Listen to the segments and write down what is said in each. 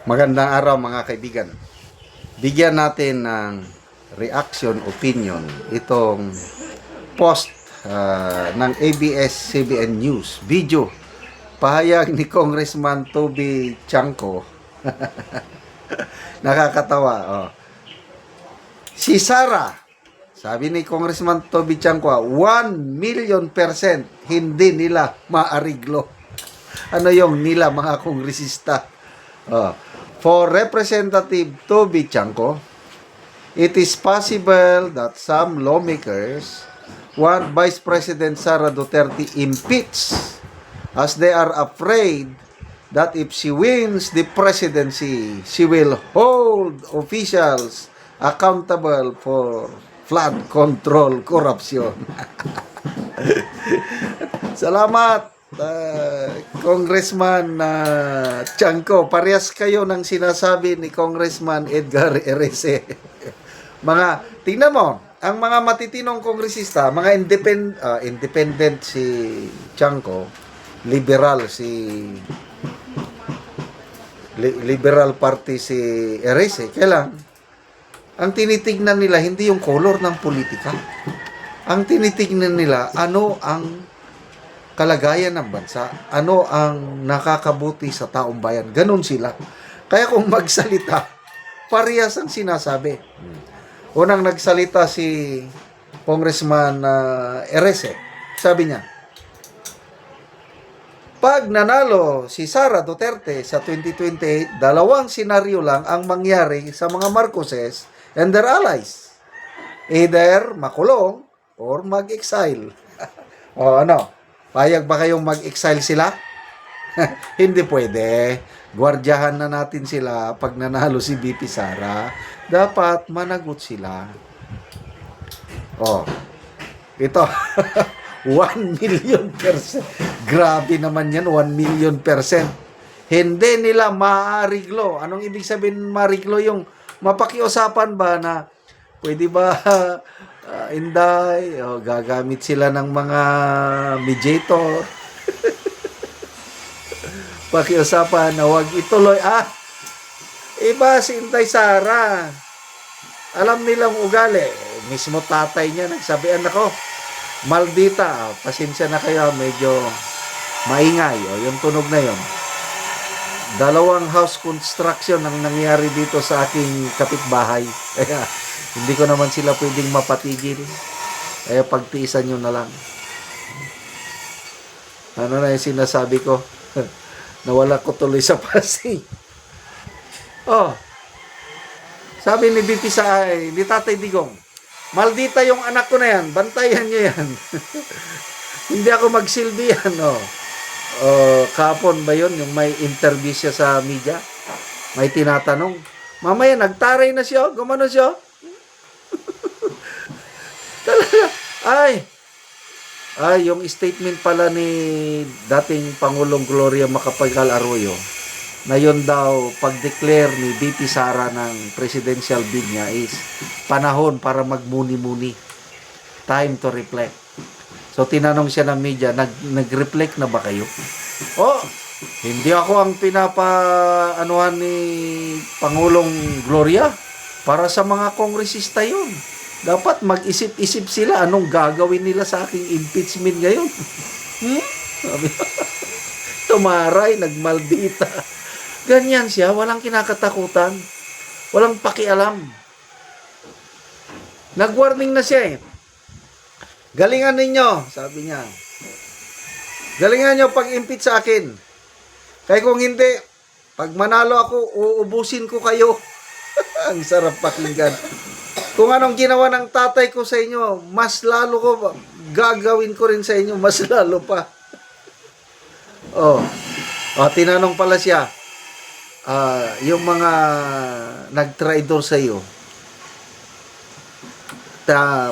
Magandang araw mga kaibigan. Bigyan natin ng reaction, opinion itong post ng ABS-CBN News. Video, pahayag ni Congressman Toby Chanco. Nakakatawa. Oh. Si Sara, sabi ni Congressman Toby Chanco, 1,000,000% hindi nila maariglo. Ano yung nila mga kongresista? For Representative Toby Chanco, it is possible that some lawmakers want Vice President Sara Duterte impeached as they are afraid that if she wins the presidency, she will hold officials accountable for flood control corruption. Salamat, Congressman Chanco. Parehas kayo ng sinasabi ni Congressman Edgar Erese. Tingnan mo, ang mga matitinong kongresista, mga independent si Chanco, liberal party si Erese. Kailan? Ang tinitignan nila hindi yung color ng politika. Ang tinitignan nila ano ang kalagayan ng bansa, ano ang nakakabuti sa taong bayan. Ganon sila. Kaya kung magsalita, parehas ang sinasabi. Unang nagsalita si Congressman Erese. Sabi niya, pag nanalo si Sara Duterte sa 2028, dalawang senaryo lang ang mangyari sa mga Marcoses and their allies. Either makulong or mag-exile. O ano? Payag ba kayong mag-exile sila? Hindi pwede. Gwardiyahan na natin sila pag nanalo si VP Sara. Dapat managot sila. Ito. 1,000,000%. Grabe naman yan, 1,000,000%. Hindi nila maariglo. Anong ibig sabihin maariglo? Yung mapakiusapan ba na pwede ba Inday, gagamit sila ng mga mediator. Pakiusapan na wag ituloy. Iba si Inday Sara. Alam nilang ugali. Mismo tatay niya nagsabihan ako, maldita, pasensya na kayo, medyo maingay. Yung tunog na yon. Dalawang house construction ang nangyari dito sa aking kapitbahay. Kaya hindi ko naman sila pwedeng mapatigil. Kaya pagtiisan nyo na lang. Ano na yung sinasabi ko? Nawala ko tuloy sa Pasig. Sabi ni BP ni Tatay Digong, maldita yung anak ko na yan. Bantayan nyo yan. Hindi ako magsilbi yan. Kahapon ba yun? Yung may interview siya sa media. May tinatanong. Mamaya, nagtaray na siya. Gumano siya. Yung statement pala ni dating Pangulong Gloria Macapagal Arroyo na yun daw pag-declare ni VP Sara ng presidential bid niya is panahon para magmuni-muni. Time to reflect. So tinanong siya ng media, nag-reflect na ba kayo? Hindi ako ang pinapaanuhan ni Pangulong Gloria. Para sa mga kongresista yun. Dapat mag-isip-isip sila anong gagawin nila sa aking impeachment ngayon. Tumaray, nagmaldita. Ganyan siya, walang kinakatakutan. Walang pakialam. Nag-warning na siya eh. Galingan ninyo, sabi niya. Galingan nyo pag-impeach sa akin. Kaya kung hindi, pag manalo ako, uubusin ko kayo. Ang sarap pakinggan. Kung anong ginawa ng tatay ko sa inyo, mas lalo ko, gagawin ko rin sa inyo, mas lalo pa. Tinanong pala siya, yung mga nag-traidor sa iyo,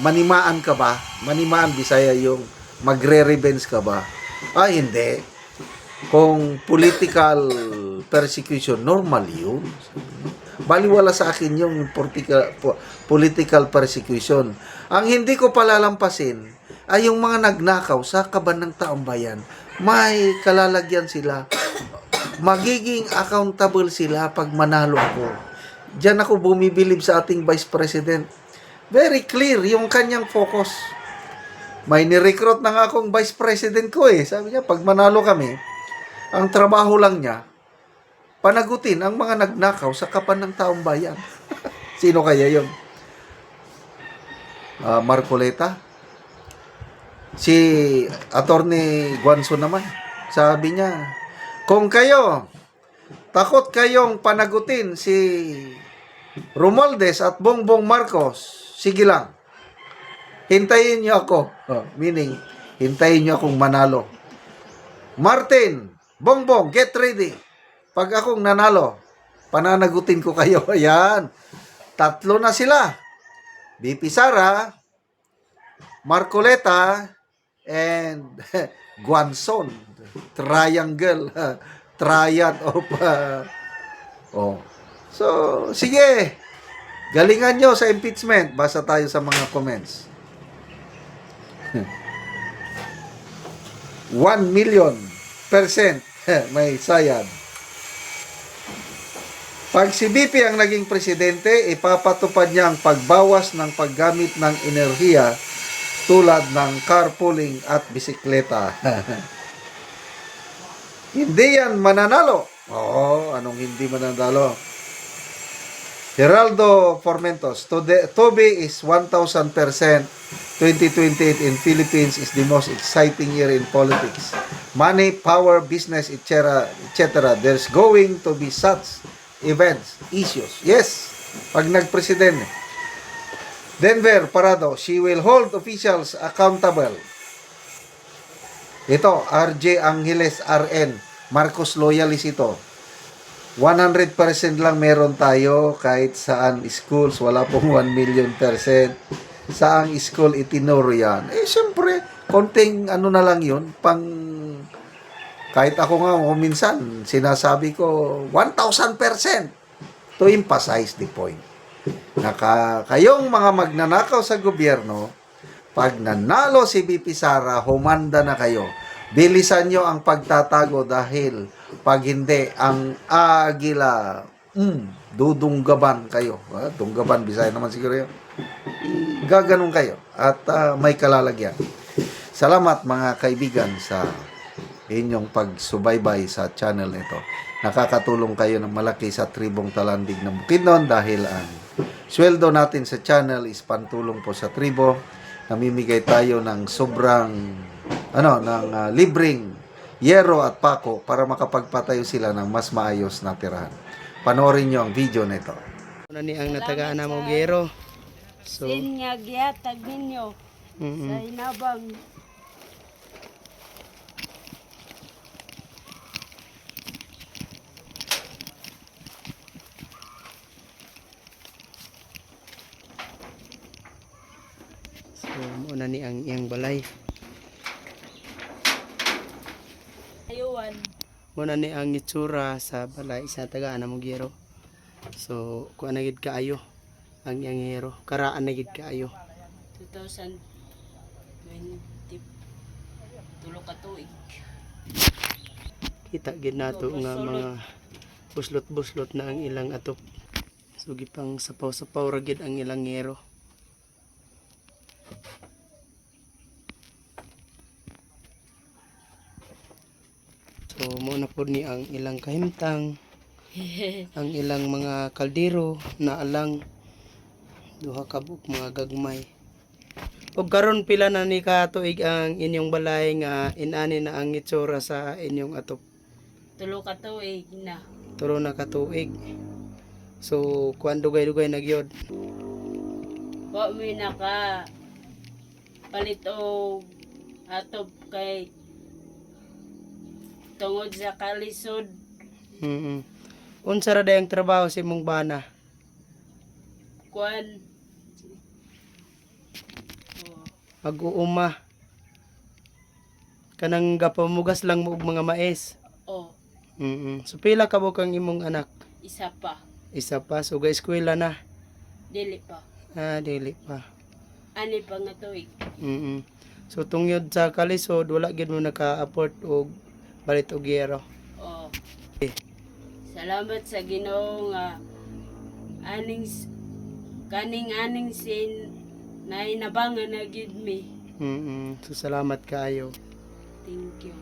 manimaan ka ba? Manimaan, Bisaya yung magre-revenge ka ba? Hindi. Kung political persecution, normal yun. Baliwala sa akin yung political persecution. Ang hindi ko palalampasin ay yung mga nagnakaw sa kaban ng taong bayan. May kalalagyan sila magiging accountable sila pag manalo ako. Diyan ako bumibilib sa ating Vice President. Very clear yung kanyang focus. May ni-recruit na nga akong Vice President ko eh. Sabi niya, pag manalo kami, ang trabaho lang niya, panagutin ang mga nagnakaw sa kapan ng taong bayan. Sino kaya yun? Marcoleta? Si Attorney Guanzo naman, sabi niya, kung kayo, takot kayong panagutin si Romualdez at Bongbong Marcos, sige lang. Hintayin niyo ako. Meaning, hintayin niyo akong manalo. Martin, Bongbong, get ready. Pag akong nanalo, pananagutin ko kayo. Ayan. 3 na sila. BP Sara, Marcoleta, and Guanzon. Triangle. Triad of... So, sige. Galingan nyo sa impeachment. Basa tayo sa mga comments. 1,000,000% may sayad. Pag si BP ang naging presidente, ipapatupad niya ang pagbawas ng paggamit ng enerhiya tulad ng carpooling at bisikleta. Hindi yan mananalo. Oo, anong hindi mananalo? Geraldo Formentos, Toby is 1,000%. 2028 in Philippines is the most exciting year in politics. Money, power, business, etc. etc. There's going to be such events, issues. Yes, pag nagpresidente. Denver, Parado, she will hold officials accountable. Ito, RJ Angeles RN, Marcos Loyalis ito. 100% lang meron tayo kahit saan schools, wala pong 1,000,000%. Saang school itinuro yan? Eh, syempre, konting ano na lang yun, pang, kahit ako nga, minsan, sinasabi ko, 1,000% to emphasize the point. Kayong mga magnanakaw sa gobyerno, pag nanalo si BP Sara, humanda na kayo. Bilisan nyo ang pagtatago dahil pag hindi, ang agila, dudunggaban kayo. Dunggaban, Bisaya naman siguro yun. Gaganon kayo at may kalalagyan. Salamat mga kaibigan sa inyong pagsubaybay sa channel ito. Nakakatulong kayo ng malaki sa tribong Talandig ng Bukidnon dahil ang sweldo natin sa channel is pantulong po sa tribo. Namimigay tayo ng sobrang libreng yero at pako para makapagpatayo sila ng mas maayos na tirahan. Panoorin nyo ang video nito. Ni ang natagaan na mo gero. So, Sinyag yatag ninyo sa inabang. muna ni ang iyang balay. Ayuan. Muna ni ang itsura sa balay sa tagaan na mo gero. So, kuan na gid kaayo ang iyang gero. Karaan na gid kaayo. 2020 tulo ka tuig. Kita gid nato nga mga buslot-buslot na ang ilang atop. So gipang sapaw-sapaw ra gid ang ilang gero. So mo na pod ni ang ilang kahimtang, ang ilang mga kaldero na alang duha ka buk mga gagmay. Og karon pila na ni ka tuig ang inyong balay nga inani na ang itsura sa inyong atop? Tulo ka tuig na. Turo na ka tuig. So kuan dugay-dugay na gyud. Wa mi naka palit og atob kay tungod sa kalisod. Unsa ra day ang trabaho sa imong bana? Kuan Mag-uuma. Kanang gapamugas lang mo og mga mais. oh, So pila ka bukang imong anak? isa pa. Isa pa, so ga-eskwela na. Dili pa. Dili pa. Ani pa nga tuig. So tungod sa kalisod, wala gid mo naka-afford og balit og gero. Oh, Salamat sa Ginoo nga kaning sin na inabangan na gid mi. So salamat kaayo. Thank you.